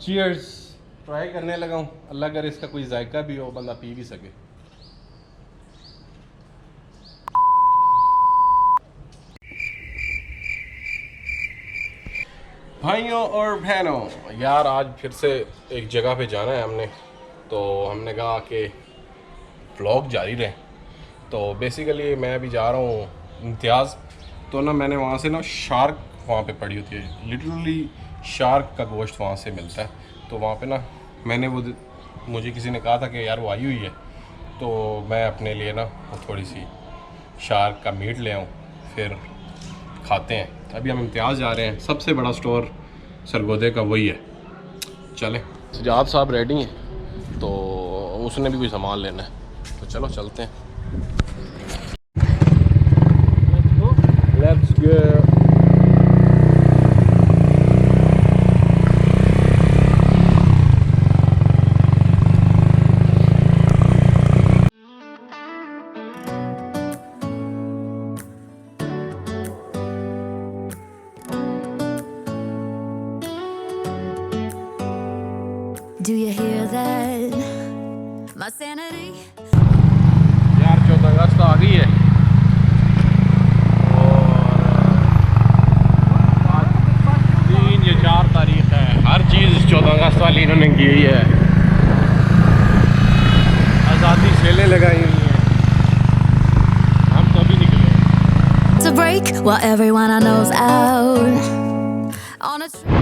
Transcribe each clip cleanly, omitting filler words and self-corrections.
Cheers. Try करने लगा हूँ, अल्लाह करे इसका कोई जायका भी हो, बंदा पी भी सके। भाइयों और बहनों, यार आज फिर से एक जगह पे जाना है हमने, तो हमने कहा कि व्लॉग जारी रहे। तो बेसिकली मैं अभी जा रहा हूँ इम्तियाज़। तो ना मैंने वहाँ से ना शार्क वहाँ पे पड़ी होती है, लिटरली शार्क का गोश्त वहाँ से मिलता है। तो वहाँ पे ना मैंने वो मुझे किसी ने कहा था कि यार वो आई हुई है, तो मैं अपने लिए ना वो थोड़ी सी शार्क का मीट ले आऊँ, फिर खाते हैं। अभी हम इम्तियाज़ जा रहे हैं, सबसे बड़ा स्टोर सरगोदे का वही है। चलें, सजाद साहब रेडी हैं, तो उसने भी कोई सामान लेना है, तो चलो चलते हैं। Let's go. Do you hear that? My sanity. यार 14 अगस्त आ गई है और आज 3 या 4 तारीख है। हर चीज़ 14 अगस्त वाली इन्होंने की हुई है, आज़ादी सेलें लगाई हुई हैं। हम तो अभी निकले To break while everyone I know's out on a trip.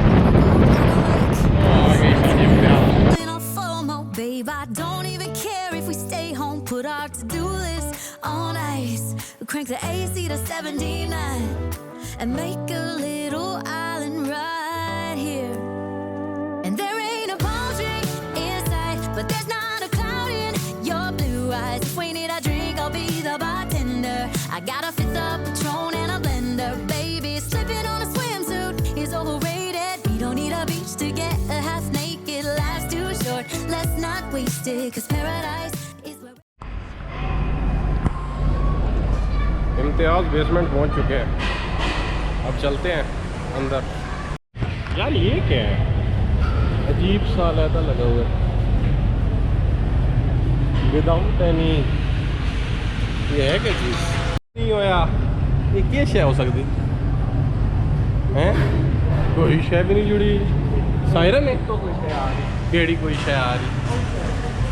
In a FOMO, babe, I don't even care if we stay home. Put our to-do list on ice. We crank the AC to 79 and make a little island right here. And there ain't a palm tree in sight, but there's not a cloud in your blue eyes. If we need a drink, I'll be the bartender. I got a fifth of Patron and a blender, baby. Slipping on a swimsuit is overrated. We don't need a beach to get a half naked. Life's too short, let's not waste it, 'cause paradise is where. Imtiaz basement पहुंच चुके हैं, अब चलते हैं अंदर। यार ये क्या है, अजीब सा लहदा लगा हुआ है विदाउट एनी, ये है क्या चीज़ नहीं होया, ये क्या शय हो सकती है? कोई शय भी नहीं जुड़ी, सायरन है तो कोई शय आ रही, केड़ी कोई शय आ रही,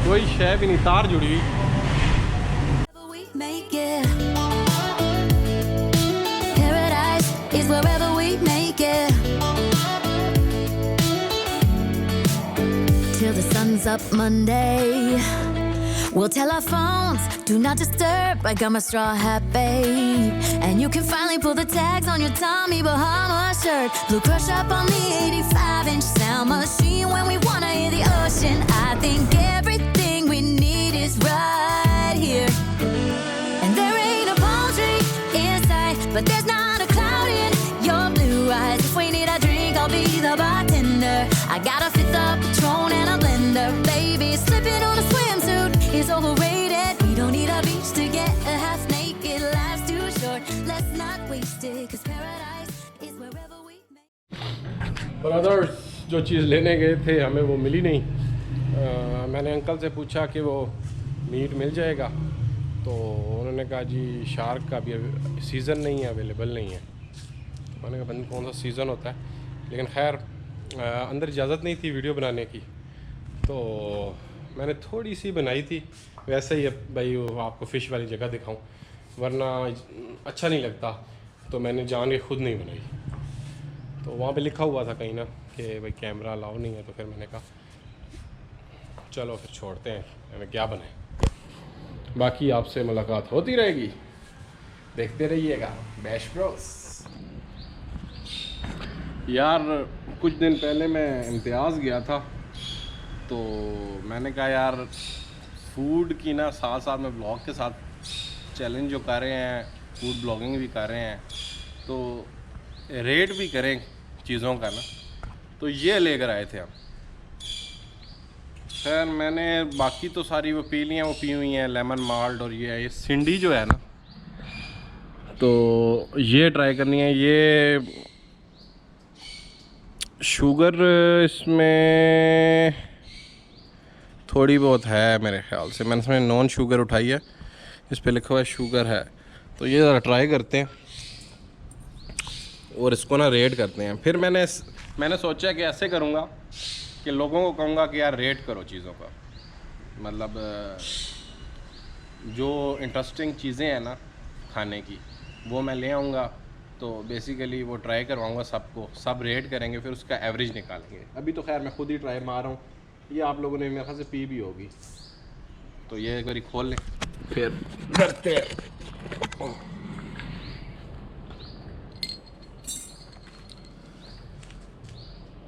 कोई शय भी नहीं, तार जुड़ी हुई। Wherever we make it, paradise is wherever we make it. Till the sun's up Monday, we'll tell our phones, do not disturb. I got my straw hat, babe, and you can finally pull the tags on your Tommy Bahama shirt. Blue crush up on the 85-inch sound machine when we wanna hear the ocean. I think everything we need is right here. And there ain't a palm tree in sight, but there's not a cloud in your blue eyes. If we need a drink, I'll be the bartender. I got a fifth of Patron and a blender, baby. Slipping on a swimsuit is overrated. We don't need a beach to get a half naked. Life's too short, let's not waste it, 'cause paradise is wherever we make. Brothers, जो चीज़ लेने गए थे हमें वो मिली नहीं। मैंने uncle से पूछा कि वो मीट मिल जाएगा, तो उन्होंने कहा जी शार्क का भी सीज़न नहीं है, अवेलेबल नहीं है। मैंने कहा बंद कौन सा सीज़न होता है, लेकिन खैर अंदर इजाज़त नहीं थी वीडियो बनाने की, तो मैंने थोड़ी सी बनाई थी। वैसे ही भाई वो आपको फ़िश वाली जगह दिखाऊं, वरना अच्छा नहीं लगता, तो मैंने जान के खुद नहीं बनाई। तो वहाँ पे लिखा हुआ था कहीं ना कि भाई कैमरा अलाउ नहीं है, तो फिर मैंने कहा चलो फिर छोड़ते हैं, हमें क्या बने। बाकी आपसे मुलाकात होती रहेगी, देखते रहिएगा बैश ब्रोस। यार कुछ दिन पहले मैं इम्तियाज़ गया था, तो मैंने कहा यार फूड की ना साथ साथ में ब्लॉग के साथ चैलेंज जो कर रहे हैं, फूड ब्लॉगिंग भी कर रहे हैं, तो रेट भी करें चीज़ों का ना, तो ये लेकर आए थे हम। खैर मैंने बाकी तो सारी वो पी ली हैं, वो पी हुई हैं लेमन माल्ट, और ये सिंडी जो है ना, तो ये ट्राई करनी है। ये शुगर इसमें थोड़ी बहुत है मेरे ख्याल से। मैंने इसमें नॉन शुगर उठाई है, इस पे लिखा हुआ है शुगर है। तो ये ज़रा ट्राई करते हैं और इसको ना रेट करते हैं। फिर मैंने सोचा कि ऐसे करूँगा कि लोगों को कहूँगा कि यार रेट करो चीज़ों का, मतलब जो इंटरेस्टिंग चीज़ें हैं ना खाने की वो मैं ले आऊँगा। तो बेसिकली वो ट्राई करवाऊँगा सबको, सब रेट करेंगे, फिर उसका एवरेज निकालेंगे। अभी तो खैर मैं खुद ही ट्राई मार रहा हूँ, ये आप लोगों ने मेरे ख्याल से पी भी होगी। तो ये एक बारी खोल लें फिर करते हैं।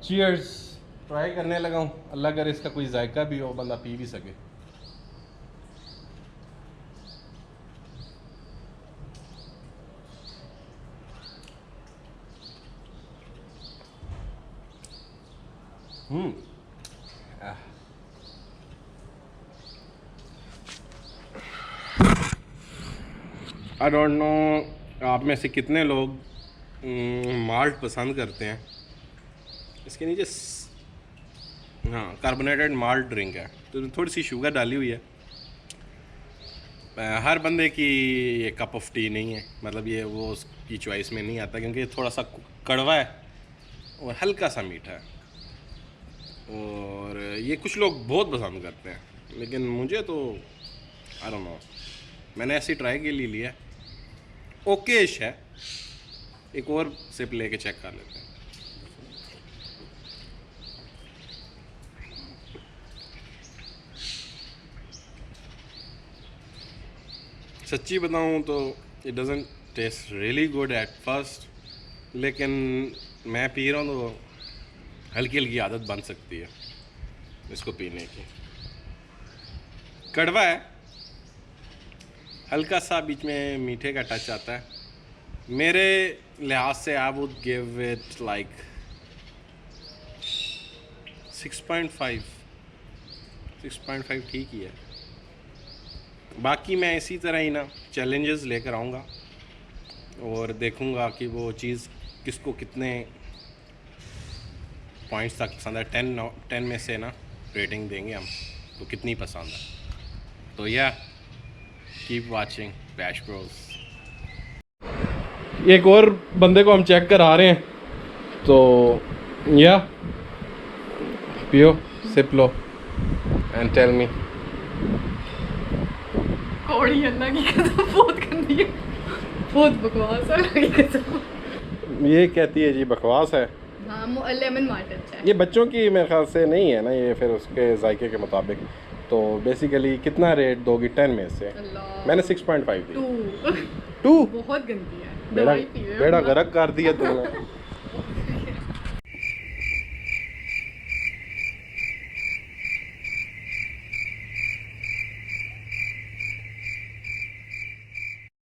चीयर्स। ट्राई करने लगा हूँ, अल्लाह करे इसका कोई जायका भी हो, बंदा पी भी सके। आई डोंट नो आप में से कितने लोग माल्ट पसंद करते हैं। इसके नीचे हाँ कार्बोनेटेड माल्ट ड्रिंक है, तो थोड़ी सी शुगर डाली हुई है। हर बंदे की ये कप ऑफ टी नहीं है, मतलब ये वो उसकी चॉइस में नहीं आता, क्योंकि थोड़ा सा कड़वा है और हल्का सा मीठा है। और ये कुछ लोग बहुत पसंद करते हैं, लेकिन मुझे तो आई डोंट नो, मैंने ऐसी ट्राई के लिए लिया, ओकेश है। एक और सिप लेके चेक कर लेते हैं। सच्ची बताऊं तो it doesn't test really good at first, लेकिन मैं पी रहा हूँ तो हल्की हल्की आदत बन सकती है इसको पीने की। कड़वा है, हल्का सा बीच में मीठे का टच आता है। मेरे लिहाज से I would give it like 6.5 ठीक ही है। बाकी मैं इसी तरह ही ना चैलेंजेस लेकर आऊँगा और देखूँगा कि वो चीज़ किसको कितने पॉइंट्स तक पसंद है। 10 में से ना रेटिंग देंगे हम, तो कितनी पसंद है। तो या कीप वाचिंग बैश ब्रोस। एक और बंदे को हम चेक करा रहे हैं, तो या पियो, सिप लो एंड टेल मी। कौड़ी अल्लाह की कसम बहुत गंदी है, बहुत बकवास है अल्लाह की कसम। ये कहती है जी बकवास है। हाँ लेमन मार्ट अच्छा है। ये बच्चों की मेरे ख्याल से नहीं है ना, ये फिर उसके जायके के मुताबिक। तो बेसिकली कितना रेट दोगी 10 में से? मैंने 6.5 दी। 2 2 बहुत गंदी है, बेड़ा दवाई पी रहे हो बेड़ा ना। गर्क कर दिया तुमने।